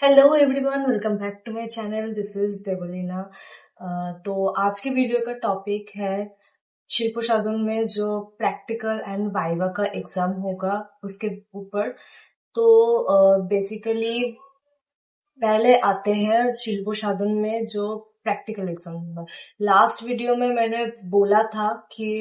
Hello everyone, welcome back to my channel. This is Devlina. तो आज की वीडियो का टॉपिक है शिल्पशादन में जो प्रैक्टिकल एंड वाइवा का एग्जाम होगा उसके ऊपर। तो बेसिकली पहले आते हैं शिल्पशादन में जो प्रैक्टिकल एग्जाम होगा। लास्ट वीडियो में मैंने बोला था कि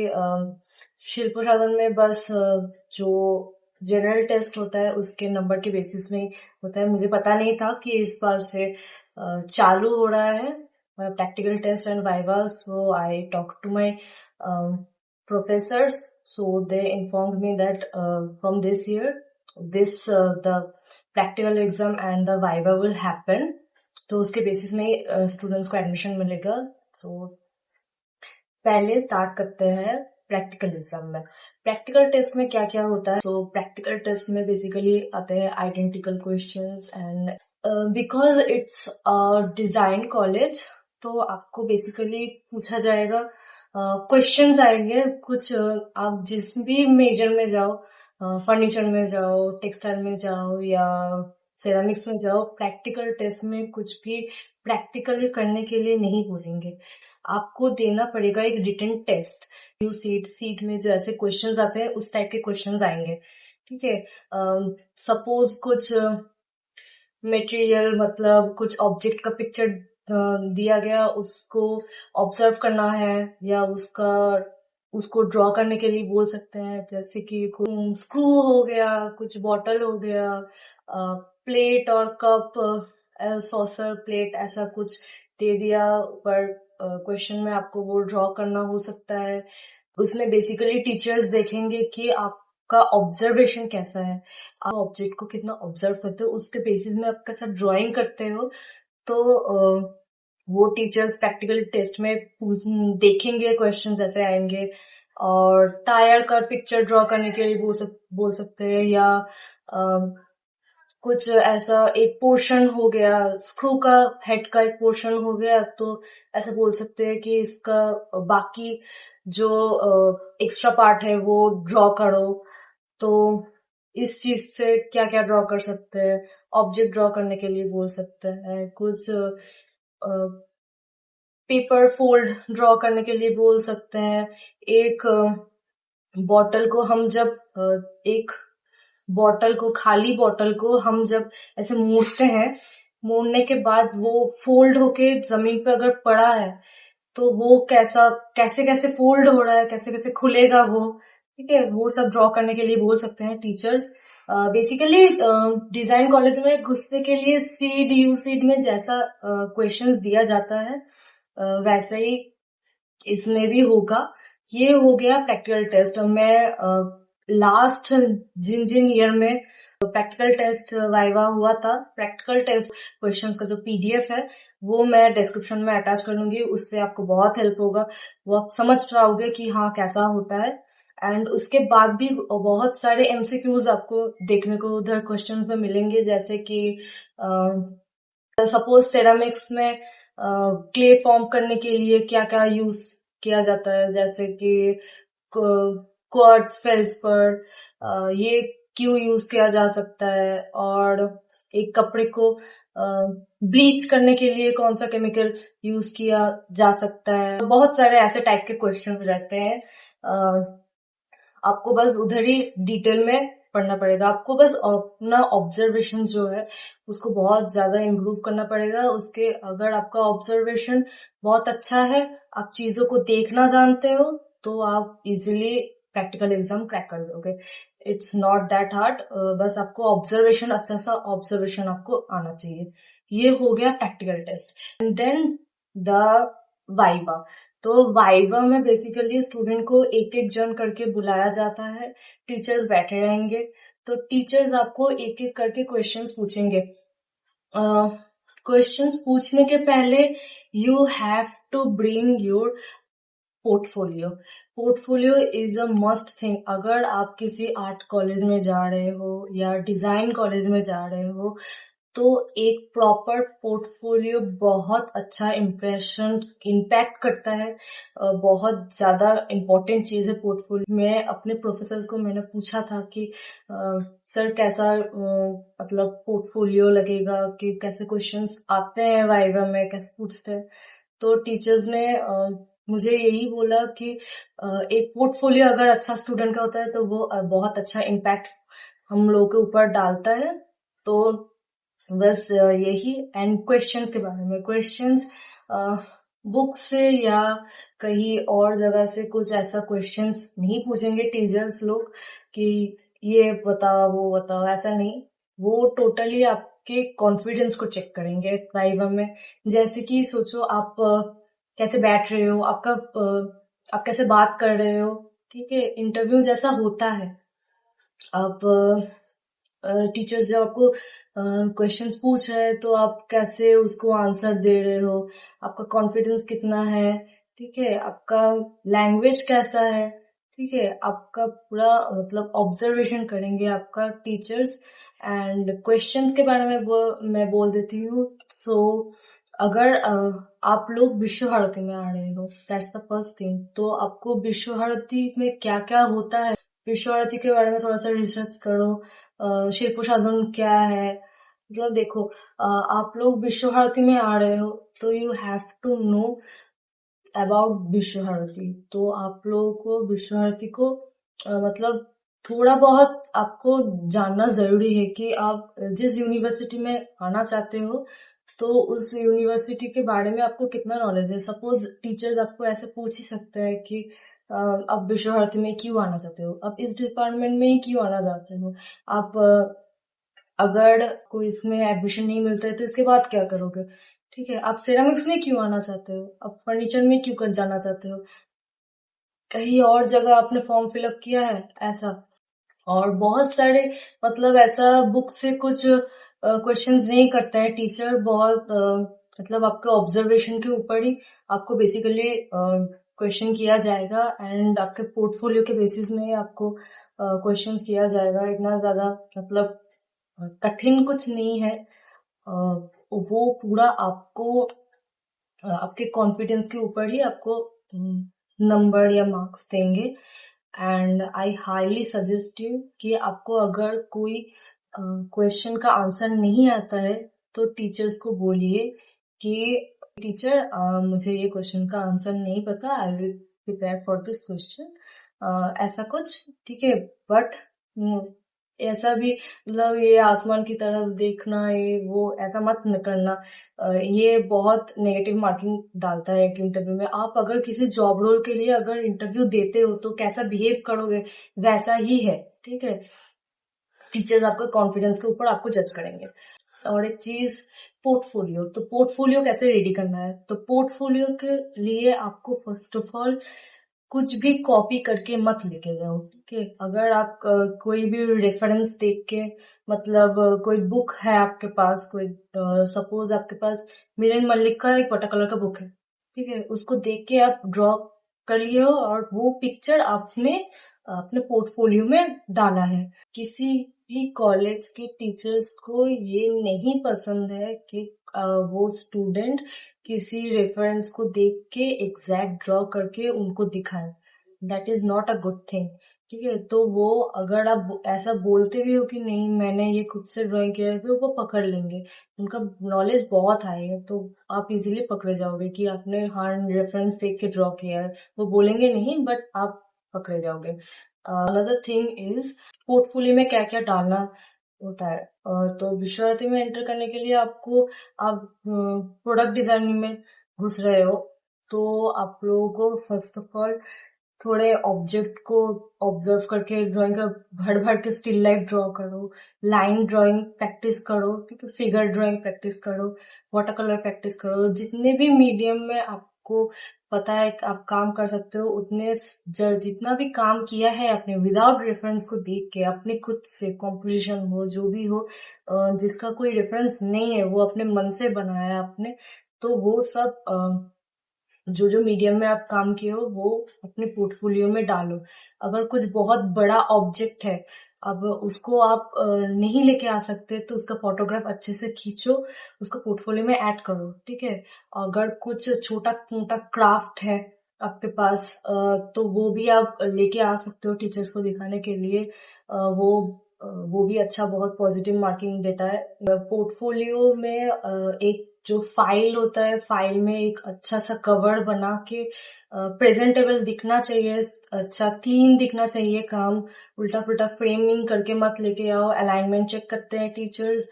शिल्पशादन में बस जो जनरल टेस्ट होता है उसके नंबर के बेसिस में ही होता है। मुझे पता नहीं था कि इस बार से चालू हो रहा है practical test and viva. So I talk to my professors, so they informed me that from this year this the practical exam and the viva will happen। तो उसके बेसिस में स्टूडेंट्स को एडमिशन मिलेगा। सो पहले स्टार्ट करते हैं practical exam में। Practical test में क्या क्या होता है। सो प्रैक्टिकल टेस्ट में बेसिकली आते हैं identical questions and because it's design college तो आपको बेसिकली पूछा जाएगा, क्वेश्चंस आएंगे कुछ। आप जिस भी मेजर में जाओ, फर्नीचर में जाओ, टेक्सटाइल में जाओ या सेरामिक्स में जाओ, प्रैक्टिकल टेस्ट में कुछ भी प्रैक्टिकली करने के लिए नहीं बोलेंगे। आपको देना पड़ेगा एक रिटन टेस्ट। यू सीट में जो ऐसे क्वेश्चंस आते हैं उस टाइप के क्वेश्चंस आएंगे। ठीक है, सपोज कुछ मटेरियल मतलब कुछ ऑब्जेक्ट का पिक्चर दिया गया, उसको ऑब्जर्व करना है या उसको ड्रॉ करने के लिए बोल सकते हैं। जैसे कि स्क्रू हो गया, कुछ बॉटल हो गया, प्लेट और कप, सॉसर प्लेट, ऐसा कुछ दे दिया। पर क्वेश्चन में आपको वो ड्रॉ करना हो सकता है। उसमें बेसिकली टीचर्स देखेंगे कि आपका ऑब्जर्वेशन कैसा है, आप ऑब्जेक्ट को कितना ऑब्जर्व करते हो, उसके बेसिस में आप कैसा ड्राइंग करते हो। तो वो टीचर्स प्रैक्टिकल टेस्ट में देखेंगे, क्वेश्चंस ऐसे आएंगे। और टायर का पिक्चर ड्रॉ करने के लिए बोल सकते हैं, या कुछ ऐसा एक पोर्शन हो गया, स्क्रू का हेड का एक पोर्शन हो गया, तो ऐसा बोल सकते हैं कि इसका बाकी जो एक्स्ट्रा पार्ट है वो ड्रॉ करो। तो इस चीज से क्या क्या ड्रॉ कर सकते हैं, ऑब्जेक्ट ड्रॉ करने के लिए बोल सकते हैं, कुछ पेपर फोल्ड ड्रॉ करने के लिए बोल सकते हैं। एक बॉटल को हम जब एक बॉटल को, खाली बॉटल को हम जब ऐसे मोड़ते हैं, मोड़ने के बाद वो फोल्ड होके जमीन पे अगर पड़ा है तो वो कैसे कैसे फोल्ड हो रहा है, कैसे कैसे खुलेगा वो। ठीक है, वो सब ड्रॉ करने के लिए बोल सकते हैं टीचर्स। बेसिकली डिजाइन कॉलेज में घुसने के लिए सीड यू सीड में जैसा क्वेश्चंस दिया जाता है वैसे ही इसमें भी होगा। ये हो गया प्रैक्टिकल टेस्ट। मैं लास्ट जिन जिन ईयर में प्रैक्टिकल टेस्ट वाइवा हुआ था, प्रैक्टिकल टेस्ट क्वेश्चंस का जो पीडीएफ है वो मैं डिस्क्रिप्शन में अटैच कर दूंगी। उससे आपको बहुत हेल्प होगा, वो आप समझ पाओगे कि हाँ कैसा होता है। एंड उसके बाद भी बहुत सारे एमसीक्यूज आपको देखने को उधर क्वेश्चंस में मिलेंगे। जैसे कि सपोज सेरामिक्स में क्ले फॉर्म करने के लिए क्या क्या यूज किया जाता है, जैसे कि क्वार्ट्ज फेल्सपर, ये क्यों यूज किया जा सकता है, और एक कपड़े को ब्लीच करने के लिए कौन सा केमिकल यूज किया जा सकता है। बहुत सारे ऐसे टाइप के क्वेश्चन रहते हैं। आपको बस उधर ही डिटेल में पढ़ना पड़ेगा। आपको बस अपना ऑब्जर्वेशन जो है उसको बहुत ज्यादा इम्प्रूव करना पड़ेगा। उसके अगर आपका ऑब्जर्वेशन बहुत अच्छा है, आप चीजों को देखना जानते हो, तो आप इजीली प्रैक्टिकल एग्जाम क्रैक कर दोगे। इट्स नॉट दैट हार्ड, बस आपको ऑब्जर्वेशन, अच्छा सा ऑब्जर्वेशन आपको आना चाहिए। ये हो गया practical test. And then the viva. तो वाइवा में बेसिकली स्टूडेंट को एक एक जन करके बुलाया जाता है, टीचर्स बैठे रहेंगे। तो टीचर्स आपको एक एक करके क्वेश्चंस पूछेंगे। क्वेश्चंस पूछने के पहले you have to bring your portfolio. Portfolio is a must thing. अगर आप किसी आर्ट कॉलेज में जा रहे हो या डिजाइन कॉलेज में जा रहे हो तो एक प्रॉपर पोर्टफोलियो बहुत अच्छा इम्पैक्ट करता है। बहुत ज्यादा इम्पोर्टेंट चीज है पोर्टफोलियो। मैं अपने प्रोफेसर को मैंने पूछा था कि सर कैसा मतलब पोर्टफोलियो लगेगा, कि कैसे क्वेश्चंस आते हैं वाइवा में, कैसे पूछते हैं। तो टीचर्स ने मुझे यही बोला कि एक पोर्टफोलियो अगर अच्छा स्टूडेंट का होता है तो वो बहुत अच्छा इम्पैक्ट हम लोगों के ऊपर डालता है। तो बस यही। एंड क्वेश्चंस के बारे में, क्वेश्चंस बुक से या कहीं और जगह से कुछ ऐसा क्वेश्चंस नहीं पूछेंगे टीचर्स लोग कि ये बताओ वो बताओ, ऐसा नहीं। वो टोटली आपके कॉन्फिडेंस को चेक करेंगे वाइवा में। जैसे कि सोचो आप कैसे बैठ रहे हो, आप कैसे बात कर रहे हो, ठीक है, इंटरव्यू जैसा होता है। अब टीचर्स जब आपको क्वेश्चंस पूछ रहे हैं तो आप कैसे उसको आंसर दे रहे हो, आपका कॉन्फिडेंस कितना है, ठीक है, आपका लैंग्वेज कैसा है, ठीक है, आपका पूरा मतलब ऑब्जर्वेशन करेंगे आपका टीचर्स। एंड क्वेश्चंस के बारे में मैं बोल देती हूँ। सो अगर आप लोग विश्व भारती में आ रहे हो, दैट्स द फर्स्ट थिंग। तो आपको विश्व भारती में क्या क्या होता है, विश्व भारती के बारे में थोड़ा सा रिसर्च करो। शिल्प साधन क्या है, मतलब देखो, आप लोग विश्व भारती में आ रहे हो तो you have to know about Vishwa Bharati. तो आप लोगों को विश्व भारती को मतलब थोड़ा बहुत आपको जानना जरूरी है कि आप जिस यूनिवर्सिटी में आना चाहते हो तो उस यूनिवर्सिटी के बारे में आपको कितना नॉलेज है। सपोज टीचर्स आपको ऐसे पूछ ही सकते हैं कि आप विश्व भारती में क्यों आना चाहते हो, आप इस डिपार्टमेंट में ही क्यों आना चाहते हो, आप अगर कोई इसमें एडमिशन नहीं मिलता है तो इसके बाद क्या करोगे, ठीक है, आप सेरामिक्स में क्यों आना चाहते हो, आप फर्नीचर में क्यों कर जाना चाहते हो, कहीं और जगह आपने फॉर्म फिलअप किया है, ऐसा। और बहुत सारे मतलब ऐसा बुक से कुछ क्वेश्चंस नहीं करता है टीचर। बहुत मतलब आपके ऑब्जर्वेशन के ऊपर ही आपको बेसिकली क्वेश्चन किया जाएगा। एंड आपके पोर्टफोलियो के बेसिस में आपको क्वेश्चंस किया जाएगा। इतना ज्यादा मतलब कठिन कुछ नहीं है। वो पूरा आपको आपके कॉन्फिडेंस के ऊपर ही आपको नंबर या मार्क्स देंगे। And I highly suggest you कि आपको अगर कोई क्वेश्चन का आंसर नहीं आता है तो टीचर्स को बोलिए कि टीचर मुझे ये क्वेश्चन का आंसर नहीं पता, I will prepare for this question, ऐसा कुछ, ठीक है। बट ऐसा भी मतलब ये आसमान की तरफ देखना, ये वो ऐसा मत न करना। ये बहुत नेगेटिव मार्किंग डालता है एक इंटरव्यू में। आप अगर किसी जॉब रोल के लिए अगर इंटरव्यू देते हो तो कैसा बिहेव करोगे वैसा ही है, ठीक है। टीचर्स आपका कॉन्फिडेंस के ऊपर आपको जज करेंगे। और एक चीज, पोर्टफोलियो। तो पोर्टफोलियो कैसे रेडी करना है, तो पोर्टफोलियो के लिए आपको फर्स्ट ऑफ ऑल कुछ भी कॉपी करके मत लेके जाओ, ठीक है। अगर आप कोई भी रेफरेंस देख के, मतलब कोई बुक है आपके पास, कोई सपोज आपके पास मिलन मलिक का एक वाटर कलर का बुक है, ठीक है, उसको देख के आप ड्रॉ कर लिए हो और वो पिक्चर आपने अपने पोर्टफोलियो में डाला है। किसी भी कॉलेज के टीचर्स को ये नहीं पसंद है कि वो स्टूडेंट किसी रेफरेंस को देख के एग्जैक्ट ड्रॉ करके उनको दिखाए। That is not a good thing, ठीक है। तो वो अगर आप ऐसा बोलते भी हो कि नहीं मैंने ये खुद से ड्राइंग किया है, फिर वो पकड़ लेंगे। उनका नॉलेज बहुत हाई है तो आप इजीली पकड़े जाओगे कि आपने हाँ रेफरेंस देख के ड्रॉ किया है। वो बोलेंगे नहीं बट आप पकड़े जाओगे। अनदर थिंग इज पोर्टफोलियो में क्या क्या डालना होता है। तो विश्व भारती में एंटर करने के लिए आपको, आप प्रोडक्ट डिजाइनिंग में घुस रहे हो तो आप लोगों को फर्स्ट ऑफ ऑल थोड़े ऑब्जेक्ट को ऑब्जर्व करके ड्राइंग का भर भर के स्टिल लाइफ ड्रॉ करो, लाइन ड्राइंग प्रैक्टिस करो, ठीक है, फिगर ड्राइंग प्रैक्टिस करो, वाटर कलर प्रैक्टिस करो। जितने भी मीडियम में आपको पता है कि आप काम कर सकते हो उतने जितना भी काम किया है आपने विदाउट रेफरेंस को देख के, अपने खुद से कॉम्पोजिशन हो जो भी हो, जिसका कोई रेफरेंस नहीं है वो अपने मन से बनाया आपने, तो वो सब जो जो मीडियम में आप काम किए हो वो अपने पोर्टफोलियो में डालो। अगर कुछ बहुत बड़ा ऑब्जेक्ट है, अब उसको आप नहीं लेके आ सकते तो उसका फोटोग्राफ अच्छे से खींचो, उसको पोर्टफोलियो में ऐड करो, ठीक है। अगर कुछ छोटा मोटा क्राफ्ट है आपके पास तो वो भी आप लेके आ सकते हो टीचर्स को दिखाने के लिए। वो भी अच्छा बहुत पॉजिटिव मार्किंग देता है। पोर्टफोलियो में एक जो फाइल होता है, फाइल में एक अच्छा सा कवर बना के प्रेजेंटेबल दिखना चाहिए, अच्छा क्लीन दिखना चाहिए काम। उल्टा पुल्टा फ्रेमिंग करके मत लेके आओ। अलाइनमेंट चेक करते हैं टीचर्स,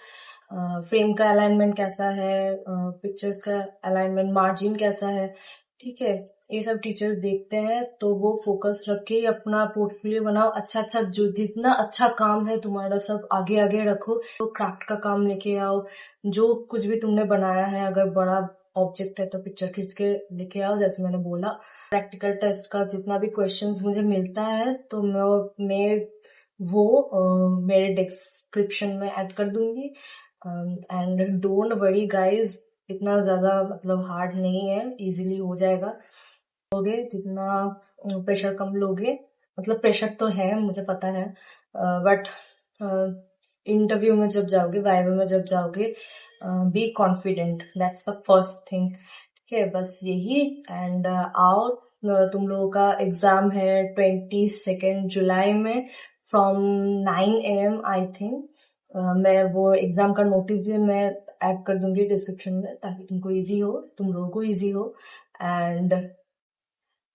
फ्रेम का अलाइनमेंट कैसा है, पिक्चर्स का अलाइनमेंट, मार्जिन कैसा है, ठीक है। ये सब टीचर्स देखते हैं तो वो फोकस रख के अपना पोर्टफोलियो बनाओ। अच्छा अच्छा जो जितना अच्छा काम है तुम्हारा सब आगे आगे रखो। तो क्राफ्ट का काम लेके आओ, जो कुछ भी तुमने बनाया है, अगर बड़ा ऑब्जेक्ट है तो पिक्चर खींच के लेके आओ जैसे मैंने बोला। प्रैक्टिकल टेस्ट का जितना भी क्वेश्चंस मुझे मिलता है तो मैं वो मेरे डिस्क्रिप्शन में ऐड कर दूंगी। एंड डोंट वरी गाइज, इतना ज्यादा मतलब हार्ड नहीं है, इजीली हो जाएगा। लोगे जितना प्रेशर कम लोगे, मतलब प्रेशर तो है मुझे पता है, बट इंटरव्यू में जब जाओगे, वाइवा में जब जाओगे, be confident, that's the first thing, ठीक है। बस यही। एंड आओ, तुम लोगों का एग्जाम है 22 जुलाई में फ्रॉम 9 AM आई थिंक। मैं वो एग्जाम का नोटिस भी मैं ऐड कर दूंगी डिस्क्रिप्शन में ताकि तुमको इजी हो, तुम लोगों को इजी हो। एंड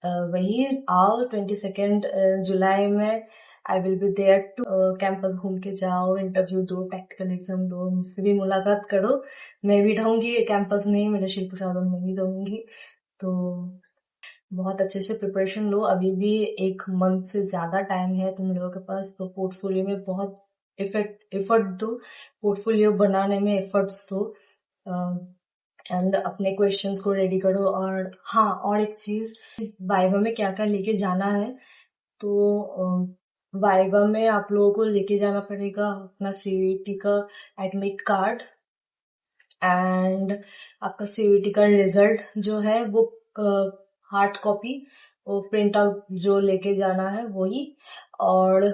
वही आओ 22 जुलाई में, I will be there too. Campus घूम के जाओ, इंटरव्यू दो, प्रैक्टिकल एग्जाम दो, मुझसे भी मुलाकात करो। मैं भी रहूंगी कैंपस में ही, मेरे शिल्प साधन में ही रहूंगी। तो बहुत अच्छे से प्रिपरेशन लो, अभी भी 1 मंथ से ज्यादा टाइम है तुम लोगों के पास। तो पोर्टफोलियो में बहुत एफर्ट दो, पोर्टफोलियो बनाने में एफर्ट्स दो, एंड अपने क्वेश्चंस को रेडी करो। और हाँ, और एक चीज, वाइवा में क्या क्या लेके जाना है। तो वाइवा में आप लोगों को लेके जाना पड़ेगा अपना सीयूईटी का एडमिट कार्ड, एंड आपका सीयूईटी का रिजल्ट जो है वो हार्ड कॉपी, वो प्रिंट आउट जो लेके जाना है वही। और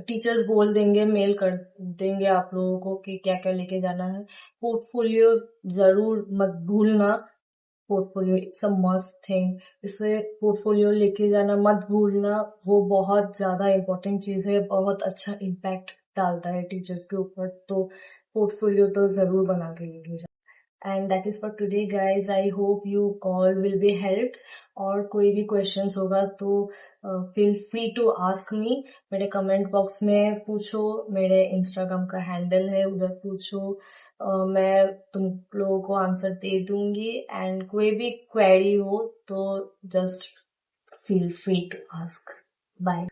टीचर्स बोल देंगे, मेल कर देंगे आप लोगों को कि क्या क्या लेके जाना है। पोर्टफोलियो जरूर मत भूलना, portfolio it's a must thing, इसलिए पोर्टफोलियो लेके जाना मत भूलना। वो बहुत ज्यादा इम्पोर्टेंट चीज है, बहुत अच्छा इम्पैक्ट डालता है टीचर्स के ऊपर। तो पोर्टफोलियो तो जरूर बना के लेके जाना। And that is for today guys, I hope you all will be helped. और कोई भी क्वेश्चंस होगा तो feel free to ask me, मेरे कमेंट बॉक्स में पूछो, मेरे इंस्टाग्राम का हैंडल है उधर पूछो, मैं तुम लोगों को आंसर दे दूंगी। एंड कोई भी क्वेरी हो तो just feel free to ask. Bye.